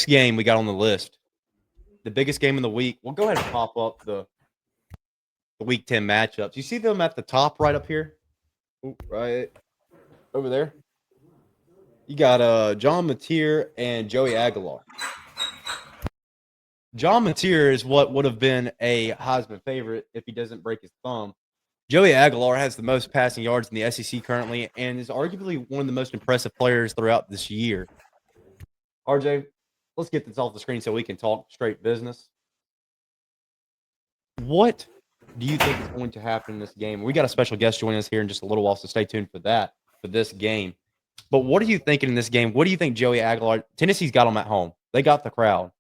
game we got on the list, the biggest game of the week. We'll go ahead and pop up the Week 10 matchups. You see them at the top right up here? Ooh, right over there. You got John Mateer and Joey Aguilar. John Mateer is what would have been a Heisman favorite if he doesn't break his thumb. Joey Aguilar has the most passing yards in the SEC currently and is arguably one of the most impressive players throughout this year. RJ, let's get this off the screen so we can talk straight business. What do you think is going to happen in this game? We got a special guest joining us here in just a little while, so stay tuned for that, for this game. But what are you thinking in this game? What do you think Joey Aguilar – Tennessee's got them at home. They got the crowd.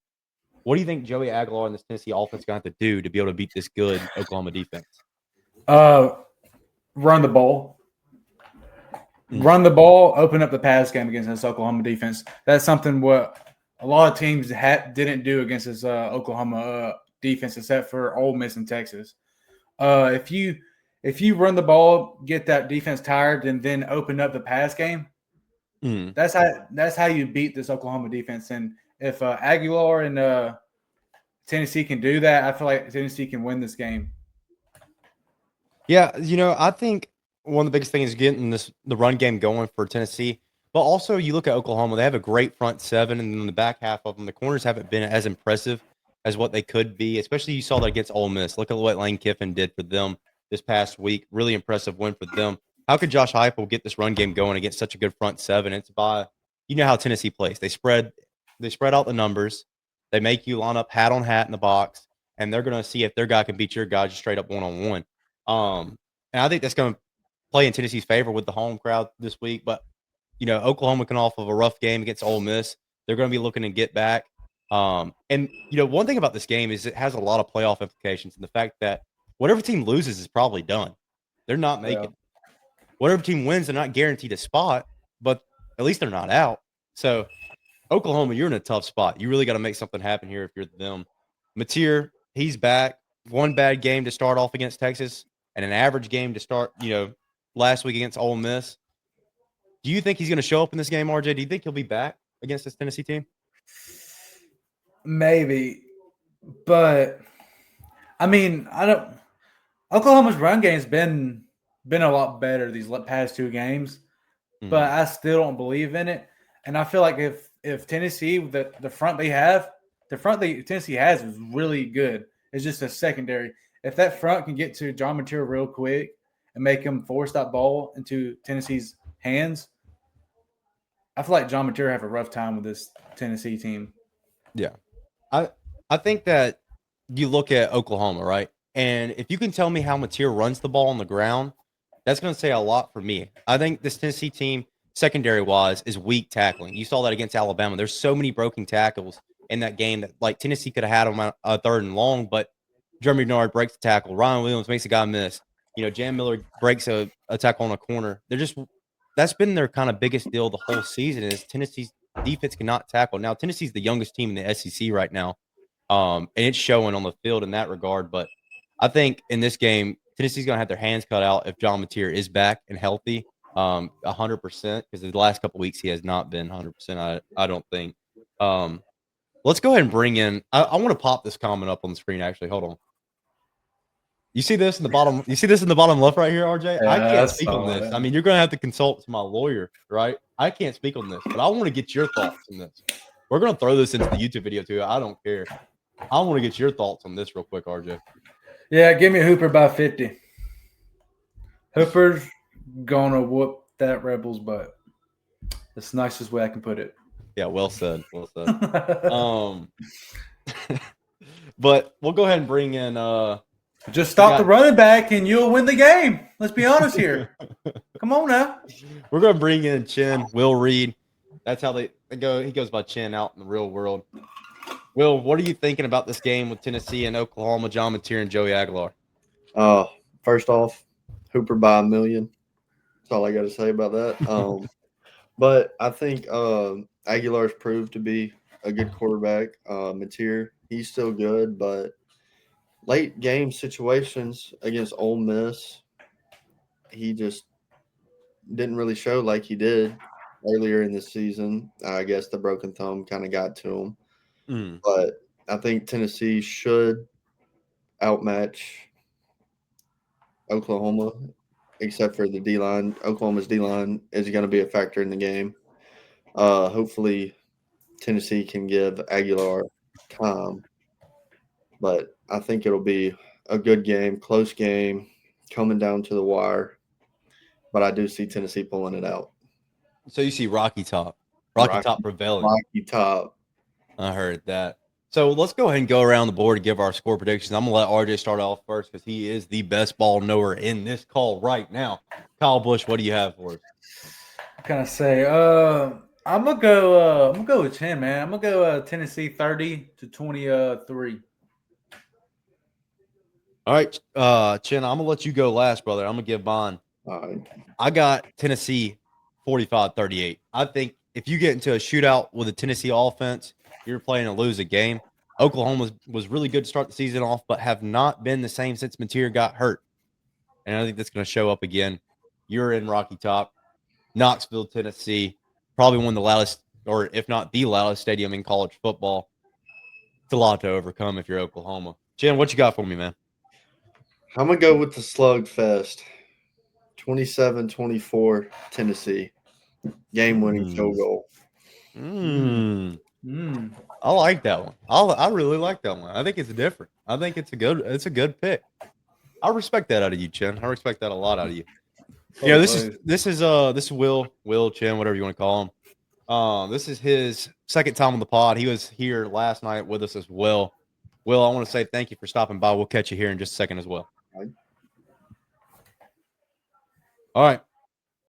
What do you think Joey Aguilar and this Tennessee offense going to have to do to be able to beat this good Oklahoma defense? Run the ball. Run the ball, open up the pass game against this Oklahoma defense. That's something what a lot of teams didn't do against this Oklahoma defense, except for Ole Miss and Texas. If you run the ball, get that defense tired, and then open up the pass game, that's how you beat this Oklahoma defense. And if Aguilar and Tennessee can do that, I feel like Tennessee can win this game. Yeah, I think one of the biggest things is getting the run game going for Tennessee. But also, you look at Oklahoma; they have a great front seven, and then the back half of them, the corners haven't been as impressive as what they could be. Especially, you saw that against Ole Miss. Look at what Lane Kiffin did for them this past week. Really impressive win for them. How could Josh Heupel get this run game going against such a good front seven? It's by how Tennessee plays. They spread out the numbers. They make you line up hat on hat in the box, and they're going to see if their guy can beat your guy just straight up one-on-one. And I think that's going to play in Tennessee's favor with the home crowd this week. But, Oklahoma can off of a rough game against Ole Miss. They're going to be looking to get back. And one thing about this game is it has a lot of playoff implications. And the fact that whatever team loses is probably done. They're not making it. Whatever team wins, they're not guaranteed a spot, but at least they're not out. So, Oklahoma, you're in a tough spot. You really got to make something happen here if you're them. Mateer, he's back. One bad game to start off against Texas and an average game to start, last week against Ole Miss. Do you think he's going to show up in this game, RJ? Do you think he'll be back against this Tennessee team? Maybe. But, I mean, Oklahoma's run game's been a lot better these past two games, but I still don't believe in it. And I feel like if Tennessee, the front Tennessee has is really good. It's just a secondary. If that front can get to John Mateer real quick and make him force that ball into Tennessee's hands, I feel like John Mateer have a rough time with this Tennessee team. Yeah. I think that you look at Oklahoma, right? And if you can tell me how Mateer runs the ball on the ground, that's going to say a lot for me. I think this Tennessee team, secondary-wise, is weak tackling. You saw that against Alabama. There's so many broken tackles in that game that, Tennessee could have had them a third and long, but Jeremy Bernard breaks the tackle. Ryan Williams makes a guy miss. Jan Miller breaks a tackle on a corner. That's been their kind of biggest deal the whole season is Tennessee's defense cannot tackle. Now, Tennessee's the youngest team in the SEC right now, and it's showing on the field in that regard. But I think in this game, Tennessee's going to have their hands cut out if John Mateer is back and healthy 100%, because the last couple of weeks he has not been 100%, I don't think. Let's go ahead and bring in – I want to pop this comment up on the screen, actually. Hold on. You see this in the bottom? You see this in the bottom left right here, RJ? Yeah, I can't speak on this. I mean, you're going to have to consult to my lawyer, right? I can't speak on this, but I want to get your thoughts on this. We're going to throw this into the YouTube video too. I don't care. I want to get your thoughts on this real quick, RJ. Yeah, give me Hooper by 50. Hooper's going to whoop that Rebels butt. That's the nicest way I can put it. Yeah, well said. Well said. But we'll go ahead and bring in just stop the running back and you'll win the game. Let's be honest here. Come on now. We're going to bring in Chin, Will Reed. That's how they go. He goes by Chin out in the real world. Will, what are you thinking about this game with Tennessee and Oklahoma, John Mateer and Joey Aguilar? First off, Hooper by a million. That's all I got to say about that. But I think Aguilar's proved to be a good quarterback. Mateer, he's still good, but late game situations against Ole Miss, he just didn't really show like he did earlier in the season. I guess the broken thumb kind of got to him. Mm. but I think Tennessee should outmatch Oklahoma, except for the D line. Oklahoma's D line is going to be a factor in the game. Hopefully, Tennessee can give Aguilar time, but I think it'll be a good game, close game, coming down to the wire. But I do see Tennessee pulling it out. So you see Rocky Top prevailing. Rocky Top. I heard that. So let's go ahead and go around the board and give our score predictions. I'm gonna let RJ start off first because he is the best ball knower in this call right now. Kyle Bush, what do you have for us? Kind of say, I'm gonna go. I'm gonna go with 10, man. I'm gonna go Tennessee 30-23. All right, Chin, I'm gonna let you go last, brother. I'm gonna give mine. All right. I got Tennessee 45-38. I think if you get into a shootout with a Tennessee offense, you're playing to lose a game. Oklahoma was really good to start the season off, but have not been the same since Mateer got hurt. And I think that's going to show up again. You're in Rocky Top, Knoxville, Tennessee, probably one of the loudest, or if not the loudest stadium in college football. It's a lot to overcome if you're Oklahoma. Jen, what you got for me, man? I'm going to go with the slugfest. 27-24 Tennessee. Game-winning field goal. I like that one. I really like that one. I think it's different. I think it's a good pick. I respect that out of you, Chen. I respect that a lot out of you. Yeah, this is Will Chen, whatever you want to call him. This is his second time on the pod. He was here last night with us as well. Will, I want to say thank you for stopping by. We'll catch you here in just a second as well. All right.